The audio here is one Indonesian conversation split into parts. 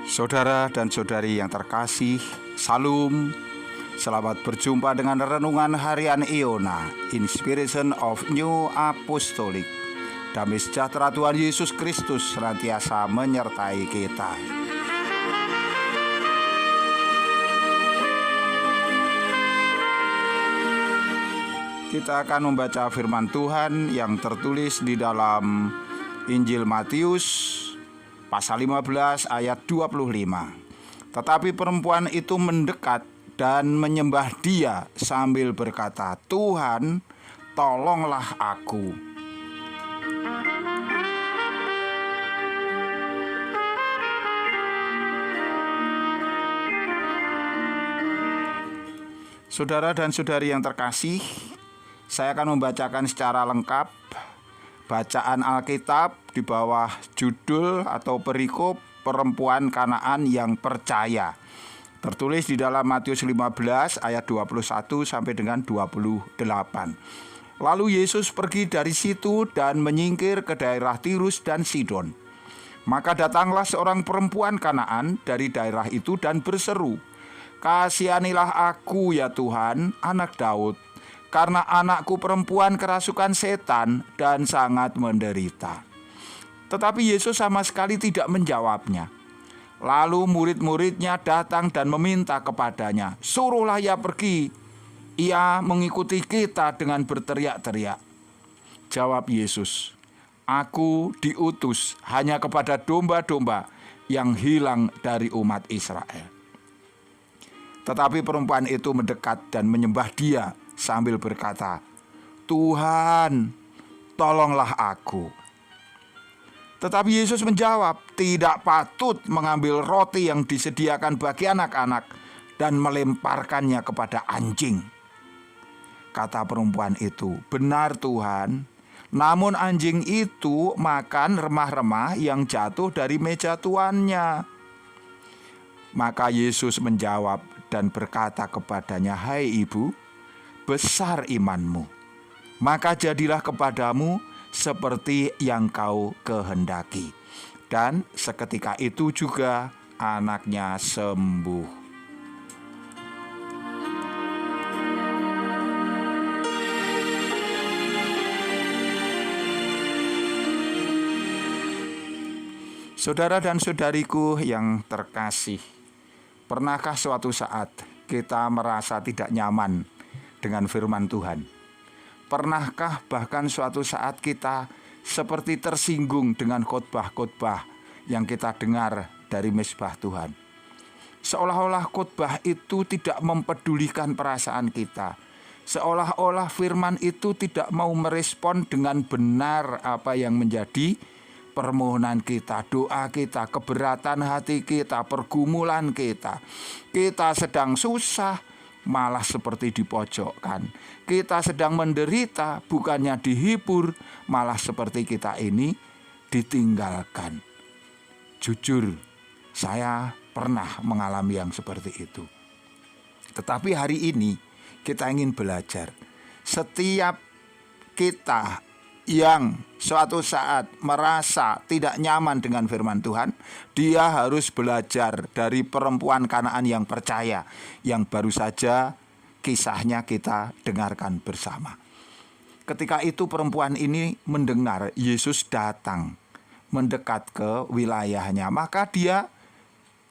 Saudara dan saudari yang terkasih, Salam. Selamat berjumpa dengan renungan harian Iona, Inspiration of New Apostolic. Damai sejahtera Tuhan Yesus Kristus senantiasa menyertai kita. Kita akan membaca firman Tuhan yang tertulis di dalam Injil Matius pasal 15 ayat 25. Tetapi perempuan itu mendekat dan menyembah Dia sambil berkata, "Tuhan, tolonglah aku." Saudara dan saudari yang terkasih, saya akan membacakan secara lengkap bacaan Alkitab di bawah judul atau perikop perempuan Kanaan yang percaya. Tertulis di dalam Matius 15 ayat 21 sampai dengan 28. Lalu Yesus pergi dari situ dan menyingkir ke daerah Tirus dan Sidon. Maka datanglah seorang perempuan Kanaan dari daerah itu dan berseru, "Kasihanilah aku ya Tuhan, anak Daud, karena anakku perempuan kerasukan setan dan sangat menderita." Tetapi Yesus sama sekali tidak menjawabnya. Lalu murid-muridnya datang dan meminta kepadanya, "Suruhlah ia pergi. Ia mengikuti kita dengan berteriak-teriak." Jawab Yesus, "Aku diutus hanya kepada domba-domba yang hilang dari umat Israel." Tetapi perempuan itu mendekat dan menyembah Dia sambil berkata, "Tuhan, tolonglah aku." Tetapi Yesus menjawab, "Tidak patut mengambil roti yang disediakan bagi anak-anak dan melemparkannya kepada anjing." Kata perempuan itu, "Benar Tuhan, namun anjing itu makan remah-remah yang jatuh dari meja tuannya." Maka Yesus menjawab dan berkata kepadanya, "Hai ibu, besar imanmu, maka jadilah kepadamu seperti yang kau kehendaki." Dan seketika itu juga anaknya sembuh. Saudara dan saudariku yang terkasih, pernahkah suatu saat kita merasa tidak nyaman dengan firman Tuhan? Pernahkah bahkan suatu saat kita seperti tersinggung dengan khotbah-khotbah yang kita dengar dari mezbah Tuhan? Seolah-olah khotbah itu tidak mempedulikan perasaan kita. Seolah-olah firman itu tidak mau merespon dengan benar apa yang menjadi permohonan kita, doa kita, keberatan hati kita, pergumulan kita. Kita sedang susah, malah seperti dipojokkan. Kita sedang menderita, bukannya dihibur, malah seperti kita ini ditinggalkan. Jujur, saya pernah mengalami yang seperti itu. Tetapi hari ini kita ingin belajar. Setiap kita yang suatu saat merasa tidak nyaman dengan firman Tuhan, dia harus belajar dari perempuan Kanaan yang percaya, yang baru saja kisahnya kita dengarkan bersama. Ketika itu perempuan ini mendengar Yesus datang mendekat ke wilayahnya, maka dia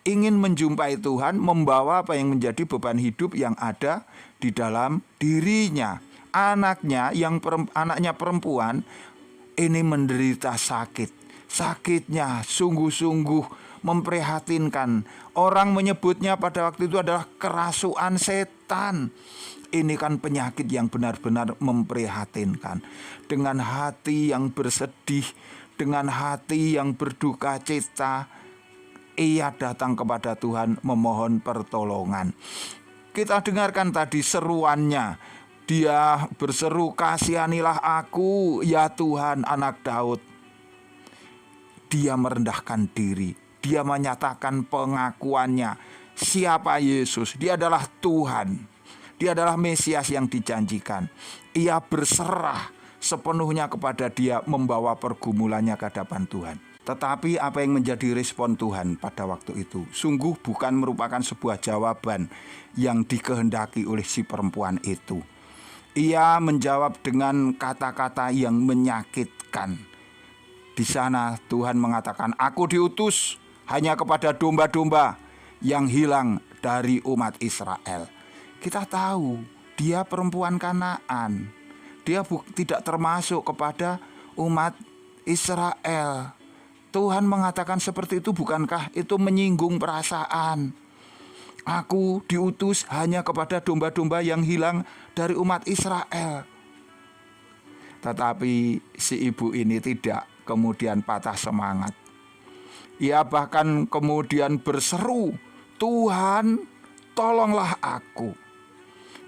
ingin menjumpai Tuhan, membawa apa yang menjadi beban hidup yang ada di dalam dirinya. Anaknya perempuan ini menderita sakit. Sakitnya sungguh-sungguh memprihatinkan. Orang menyebutnya pada waktu itu adalah kerasukan setan. Ini kan penyakit yang benar-benar memprihatinkan. Dengan hati yang bersedih, dengan hati yang berduka cita, ia datang kepada Tuhan memohon pertolongan. Kita dengarkan tadi seruannya. Dia berseru, "Kasihanilah aku ya Tuhan, anak Daud." Dia merendahkan diri. Dia menyatakan pengakuannya. Siapa Yesus? Dia adalah Tuhan. Dia adalah Mesias yang dijanjikan. Ia berserah sepenuhnya kepada Dia, membawa pergumulannya ke hadapan Tuhan. Tetapi apa yang menjadi respon Tuhan pada waktu itu sungguh bukan merupakan sebuah jawaban yang dikehendaki oleh si perempuan itu. Ia menjawab dengan kata-kata yang menyakitkan. Di sana Tuhan mengatakan, "Aku diutus hanya kepada domba-domba yang hilang dari umat Israel." Kita tahu dia perempuan Kanaan. Dia tidak termasuk kepada umat Israel. Tuhan mengatakan seperti itu, bukankah itu menyinggung perasaan? Aku diutus hanya kepada domba-domba yang hilang dari umat Israel. Tetapi si ibu ini tidak kemudian patah semangat. Ia bahkan kemudian berseru, "Tuhan, tolonglah aku."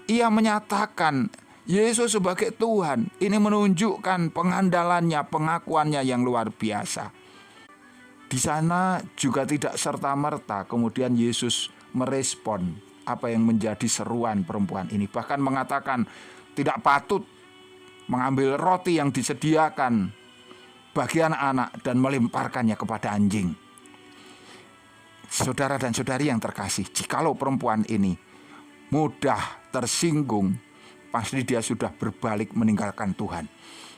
Ia menyatakan Yesus sebagai Tuhan. Ini menunjukkan pengandalannya, pengakuannya yang luar biasa. Di sana juga tidak serta-merta kemudian Yesus merespon apa yang menjadi seruan perempuan ini. Bahkan mengatakan tidak patut mengambil roti yang disediakan bagi anak-anak dan melemparkannya kepada anjing. Saudara dan saudari yang terkasih, jikalau perempuan ini mudah tersinggung, pasti dia sudah berbalik meninggalkan Tuhan.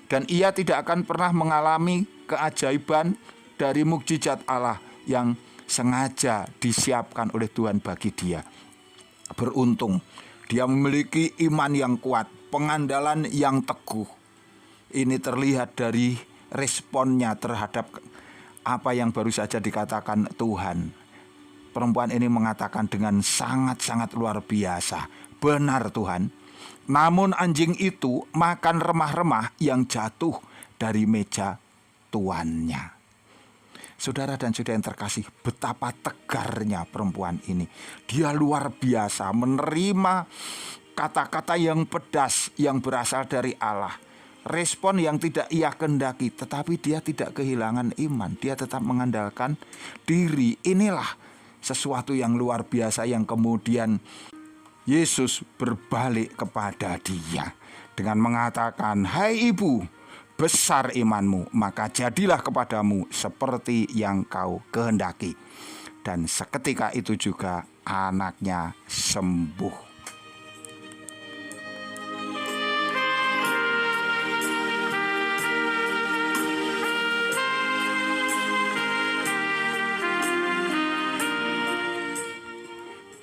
Dan ia tidak akan pernah mengalami keajaiban dari mukjizat Allah yang sengaja disiapkan oleh Tuhan bagi dia. Beruntung dia memiliki iman yang kuat, pengandalan yang teguh. Ini terlihat dari responnya terhadap apa yang baru saja dikatakan Tuhan. Perempuan ini mengatakan dengan sangat-sangat luar biasa, "Benar Tuhan, namun anjing itu makan remah-remah yang jatuh dari meja tuannya." Saudara dan saudara yang terkasih, betapa tegarnya perempuan ini. Dia luar biasa menerima kata-kata yang pedas yang berasal dari Allah. Respon yang tidak ia kehendaki, tetapi dia tidak kehilangan iman. Dia tetap mengandalkan diri. Inilah sesuatu yang luar biasa yang kemudian Yesus berbalik kepada dia dengan mengatakan, "Hai ibu, besar imanmu, maka jadilah kepadamu seperti yang kau kehendaki." Dan seketika itu juga anaknya sembuh.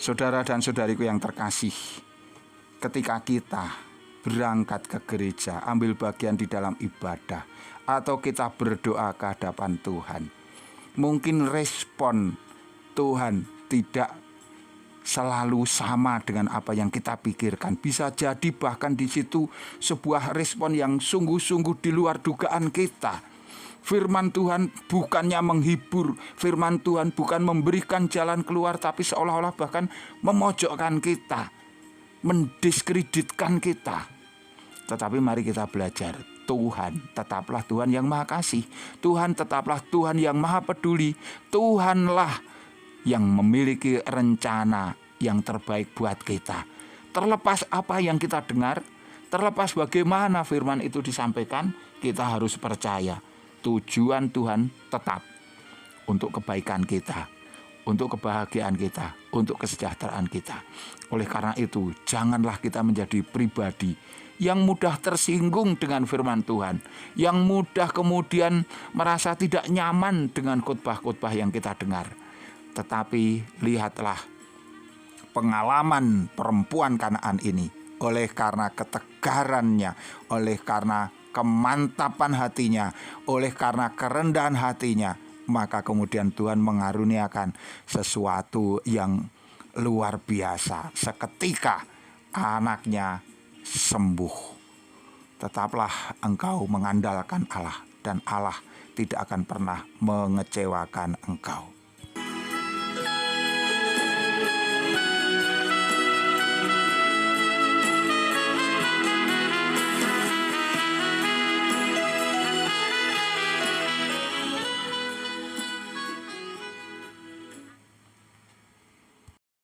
Saudara dan saudariku yang terkasih, ketika kita berangkat ke gereja, ambil bagian di dalam ibadah, atau kita berdoa ke hadapan Tuhan, mungkin respon Tuhan tidak selalu sama dengan apa yang kita pikirkan. Bisa jadi bahkan di situ sebuah respon yang sungguh-sungguh di luar dugaan kita. Firman Tuhan bukannya menghibur, firman Tuhan bukan memberikan jalan keluar, tapi seolah-olah bahkan memojokkan kita, mendiskreditkan kita. Tetapi mari kita belajar, Tuhan tetaplah Tuhan yang Maha Kasih, Tuhan tetaplah Tuhan yang Maha Peduli, Tuhanlah yang memiliki rencana yang terbaik buat kita. Terlepas apa yang kita dengar, terlepas bagaimana firman itu disampaikan, kita harus percaya tujuan Tuhan tetap untuk kebaikan kita, untuk kebahagiaan kita, untuk kesejahteraan kita. Oleh karena itu, janganlah kita menjadi pribadi yang mudah tersinggung dengan firman Tuhan, yang mudah kemudian merasa tidak nyaman dengan khotbah-khotbah yang kita dengar. Tetapi lihatlah pengalaman perempuan Kanaan ini, oleh karena ketegarannya, oleh karena kemantapan hatinya, oleh karena kerendahan hatinya, maka kemudian Tuhan mengaruniakan sesuatu yang luar biasa. Seketika anaknya sembuh. Tetaplah engkau mengandalkan Allah, dan Allah tidak akan pernah mengecewakan engkau.